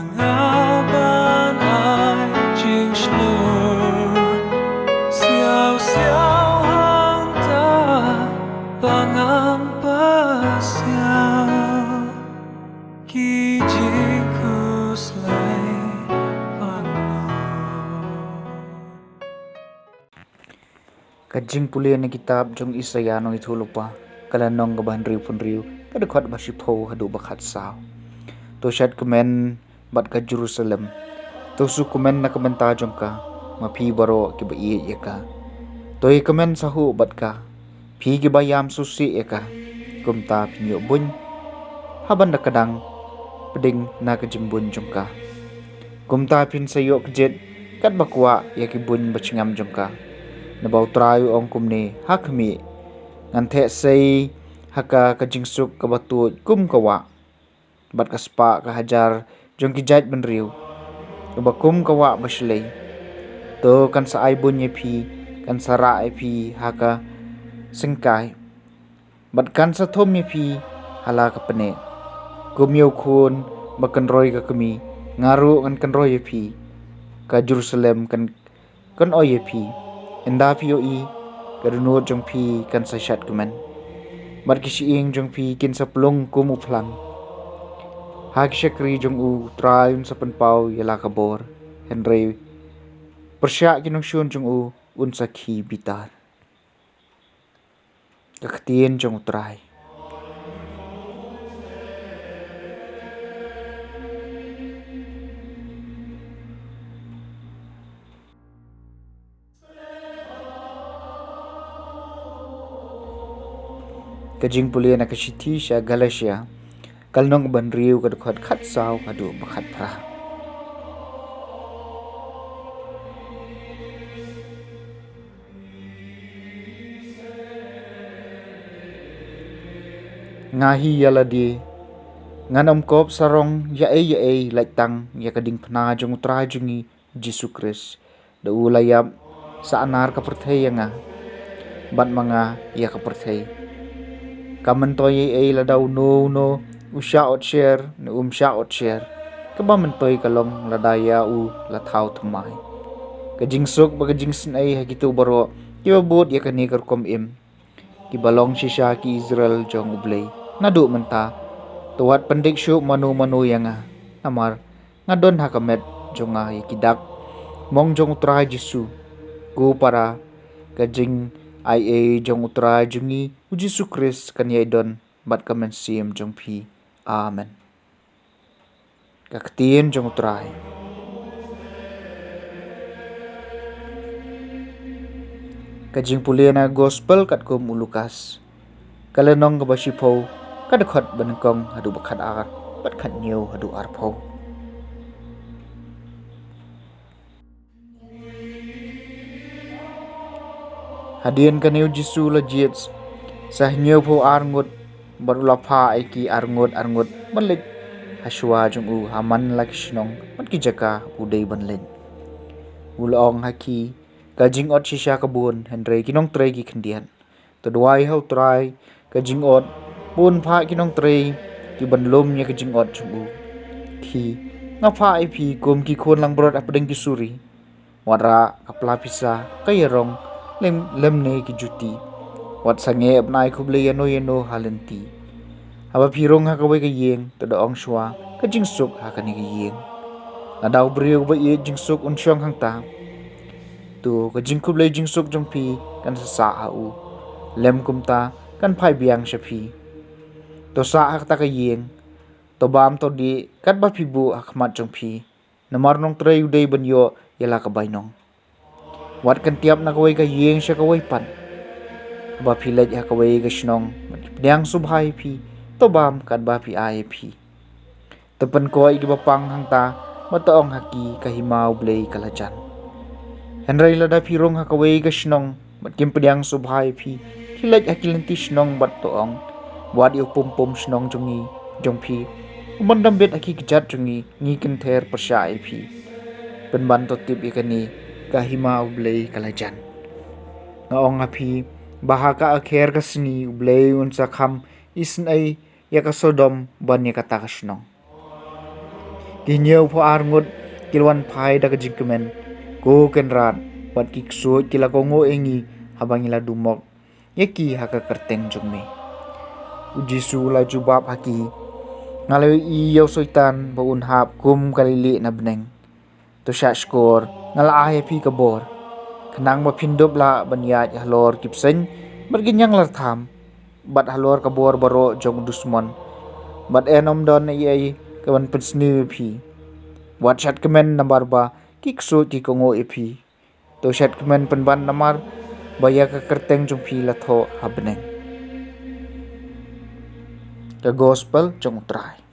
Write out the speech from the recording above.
ban ai chinh slur xiao xiao hang ta bangam pa xiao ki jing kus lai Ka JINGPULE na kitab jong ISAIA nong ithulupa kalanong gaban riu pun riu kadakhat basipho hadu bakhat sao to shat kumen bat ka Jerusalem to su kumen na komenta jong ka mapi baro ki ba iye ka to i kumen sahu bat ka phi ki bayam susi ka kumta pinyo bun haban da kadang peding na ka jimbun jong ka kumta pin sayo kjet kat bakwa ya ki bun bachingam jong ka nabaw Trai ong kumni hakmi nganthe sei haka ka jingsuk ka batut kum kawa bat ka spa ka hajar jong ki jait ben riu ba kum kawa baslei to kan sa ai bun ye phi kan sara ai phi haka singkai bat kan sa thom ye phi hala ka pene kum yo khun bakan roi ka kami ngaru ngan kan roi ye phi ka Jerusalem kan o ye phi Enda pio i karunut jong phi kan sa shat kuman bat kisiing jong phi kin sa plong kum uplang hak shakri jong u Trai sa panpau yala kabor henry persya kinong shun jong u unsa khi bitar kaktien jong Trai ka JINGPULE na kasithi siya GALATIA kalnong ban riu kadakhat khat sao hadu bakhat pra ngahi yala di nganom kop sarong ya e laitang ya kading phna jong Trai jongi Jesus Christ da ulayap sa anar ka perthai nga ban mga ya ka perthai kamantoy ay ladaw no usya ot share na umsya ot share kabamantoy kalong ladaya u lathaw thumay kajingsok baga jingsin ay hagitu baro kibabot ya kanikar kom im kibalong siya ki Israel jong ublay nadu menta tuwat pandik syu manu yang namar ngadon hakamet jong ikidak mong jong Trai Jesu go para kajing IA jong Trai jongi Jesus Christ kanyay don bat kamen siem jong phi amen kaktien jong Trai ka JINGPULE na gospel kat kum LUKAS kalanong kabasipho kadakhat Banyngkong hadu bakhat ar bat khat new hadu arpho hadian kaneu Jesu la jits sah nyeu pho arngut barula pha ai ki arngut manlit haswa jong u haman lakshnong man ki jaka udai banlen ulong haki kajing ot shisha kabun henry kinong Trai ki khendian to dwai hau Trai kajing ot bun pha kinong Trai ki banlom nya kajing ot jong u ki nga pha ai phi kum ki khon lang brot apdeng ki suri wara kapla pisa kayarong lem ne ki juti wat sange apnai khuble yano halenti aba phirong ha kawai ka yeng to da ong shwa ka jingsuk ha kani ka yeng na daw briu ba ye jingsuk unsyong hang ta tu ka jingkhuble jingsuk jong phi kan sa ha u lem kumta kan phai biang sha phi to sa ha ta ka yeng to bam to di kat ba phi bu akhmat jong phi namar nong Trai udai banyo yala ka bainong wat kan tiap na kawai ka yeng siya kawai pan ba pilaj ha kawai ka shnong diang subhai phi to bam kat ba phi ai phi tepan ko igi bapang hangta mataong haki kahimaw blay kalajan henry lada pirong ha kawai ka shnong matkim pediang subhai phi kilaj akilanti shnong bat toong wat yu pum shnong jongi jong phi umandam bet aki kjat jongi ngi kenther persya ai phi penban to tip ikani kahima ublay kalajan ngaong api bahaka akher ka Sngi ublay unsa kham isnai ya ka Sodom ban ya kata kasnong ki nyeu pho arngot kilwan phai da jingkemen ko kenrat wat kikso kila kongo engi habangila dumok yeki haka kerteng jongme ujisu la jubab haki ngalawi i yaw soitan ba un hap kum kalili na beneng to sha skor ngala ahe pi kabor kenang ma pindop la banyat halor kipsen berginyang lar tham bat halor kabor baro jong dusmon bat enom don ai kawan pensni pi wat chat kemen nambar ba kikso ki kongo epi to chat kemen penban namar baya ka kerteng jong pi la tho habneng the gospel jong trai